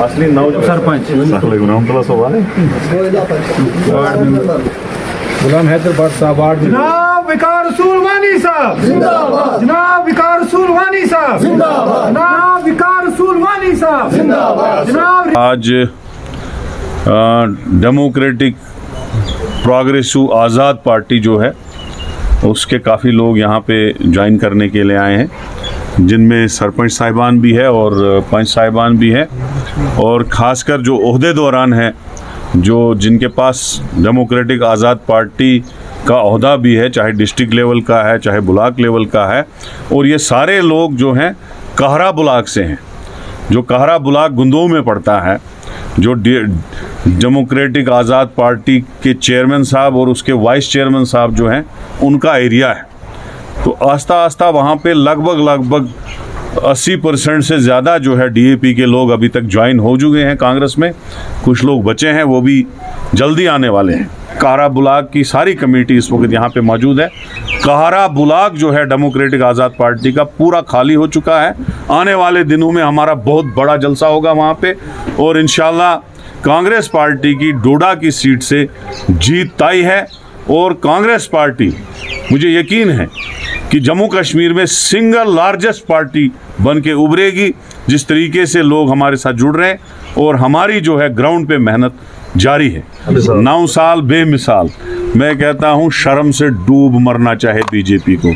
असली नौ सरपंच गुलाम हैदर भट्ट साहब वार्ड जनाब विकार रसूल वानी साहब जिंदाबाद, जनाब विकार रसूल वानी साहब जिंदाबाद, जनाब विकार रसूल वानी साहब जिंदाबाद, जनाब। आज डेमोक्रेटिक प्रोग्रेसिव आज़ाद पार्टी जो है उसके काफ़ी लोग यहाँ पे ज्वाइन करने के लिए आए हैं, जिनमें सरपंच साहिबान भी है और पंच साहिबान भी है, और ख़ासकर जो ओहदे दौरान हैं, जो जिनके पास डेमोक्रेटिक आज़ाद पार्टी का ओहदा भी है, चाहे डिस्ट्रिक्ट लेवल का है चाहे ब्लॉक लेवल का है, और ये सारे लोग जो हैं कहरा ब्लॉक से हैं। जो कहरा ब्लॉक गुंदों में पड़ता है, जो डेमोक्रेटिक आज़ाद पार्टी के चेयरमैन साहब और उसके वाइस चेयरमैन साहब जो हैं उनका एरिया है। तो आस्ता आस्ता वहाँ पे लगभग 80% से ज़्यादा जो है डीएपी के लोग अभी तक ज्वाइन हो चुके हैं कांग्रेस में। कुछ लोग बचे हैं, वो भी जल्दी आने वाले हैं। कहरा ब्लॉक की सारी कमेटी इस वक्त यहाँ पे मौजूद है। कहरा ब्लॉक जो है डेमोक्रेटिक आज़ाद पार्टी का पूरा खाली हो चुका है। आने वाले दिनों में हमारा बहुत बड़ा जलसा होगा वहाँ पे, और इंशाल्लाह कांग्रेस पार्टी की डोडा की सीट से जीत तय है। और कांग्रेस पार्टी, मुझे यकीन है कि जम्मू कश्मीर में सिंगल लार्जेस्ट पार्टी बन के उभरेगी। जिस तरीके से लोग हमारे साथ जुड़ रहे हैं और हमारी जो है ग्राउंड पे मेहनत जारी है। 9 साल बेमिसाल, मैं कहता हूँ शर्म से डूब मरना चाहे बीजेपी को,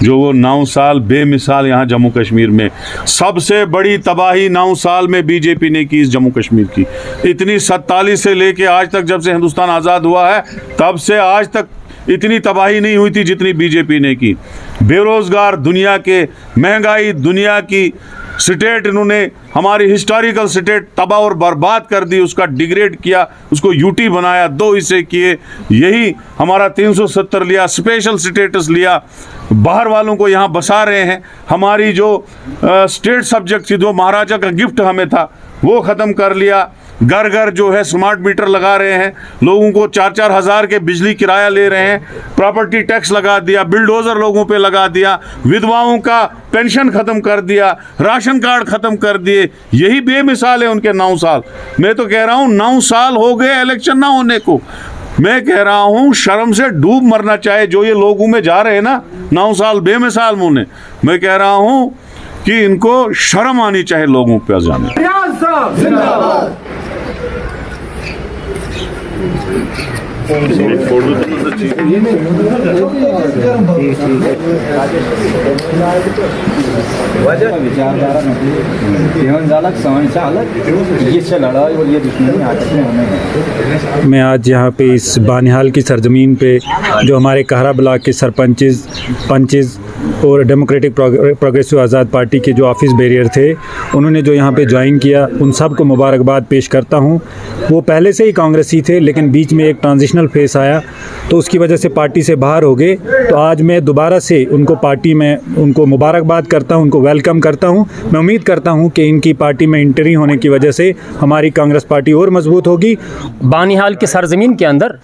जो वो 9 साल बेमिसाल यहाँ जम्मू कश्मीर में सबसे बड़ी तबाही 9 साल में बीजेपी ने की इस जम्मू कश्मीर की। इतनी 47 से लेके आज तक, जब से हिंदुस्तान आज़ाद हुआ है तब से आज तक इतनी तबाही नहीं हुई थी जितनी बीजेपी ने की। बेरोजगार दुनिया के, महंगाई दुनिया की, स्टेट इन्होंने हमारी हिस्टोरिकल स्टेट तबाह और बर्बाद कर दी, उसका डिग्रेड किया, उसको यूटी बनाया, 2 हिस्से किए। यही हमारा 370 लिया, स्पेशल स्टेटस लिया, बाहर वालों को यहाँ बसा रहे हैं। हमारी जो स्टेट सब्जेक्ट थी, जो महाराजा का गिफ्ट हमें था, वो ख़त्म कर लिया। घर घर जो है स्मार्ट मीटर लगा रहे हैं, लोगों को 4-4 हज़ार के बिजली किराया ले रहे हैं, प्रॉपर्टी टैक्स लगा दिया, बिल्डोजर लोगों पे लगा दिया, विधवाओं का पेंशन ख़त्म कर दिया, राशन कार्ड ख़त्म कर दिए। यही बेमिसाल है उनके 9 साल। मैं तो कह रहा हूँ 9 साल हो गए इलेक्शन ना होने को। मैं कह रहा हूँ शर्म से डूब मरना चाहे जो ये लोगों में जा रहे हैं ना 9 साल बेमिसाल मुँह। मैं कह रहा हूँ कि इनको शर्म आनी चाहिए लोगों पे जाने। मैं आज यहाँ पे इस बानिहाल की सरजमीन पे जो हमारे कहरा ब्लॉक के सरपंचेस, पंचेस और डेमोक्रेटिक प्रोग्रेसिव आज़ाद पार्टी के जो ऑफिस बैरियर थे, उन्होंने जो यहाँ पे ज्वाइन किया, उन सब को मुबारकबाद पेश करता हूँ। वो पहले से ही कांग्रेसी थे, लेकिन बीच में एक ट्रांजिशनल फेस आया तो उसकी वजह से पार्टी से बाहर हो गए। तो आज मैं दोबारा से उनको पार्टी में उनको मुबारकबाद करता हूँ, उनको वेलकम करता हूँ। मैं उम्मीद करता हूँ कि इनकी पार्टी में एंट्री होने की वजह से हमारी कांग्रेस पार्टी और मजबूत होगी। बानिहाल की सरजमीन के अंदर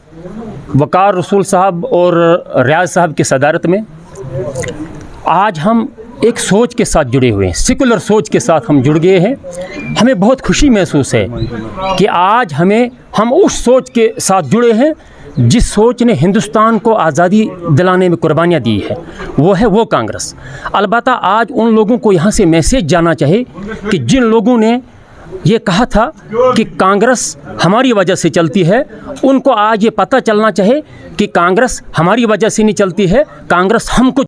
वकार रसूल साहब और रियाज साहब की सदारत में आज हम एक सोच के साथ जुड़े हुए हैं, सेकुलर सोच के साथ हम जुड़ गए हैं। हमें बहुत खुशी महसूस है कि आज हम उस सोच के साथ जुड़े हैं जिस सोच ने हिंदुस्तान को आज़ादी दिलाने में कुर्बानियाँ दी है, वो है वो कांग्रेस। अलबत्ता आज उन लोगों को यहाँ से मैसेज जाना चाहिए कि जिन लोगों ने ये कहा था कि कांग्रेस हमारी वजह से चलती है, उनको आज ये पता चलना चाहिए कि कांग्रेस हमारी वजह से नहीं चलती है, कांग्रेस हमको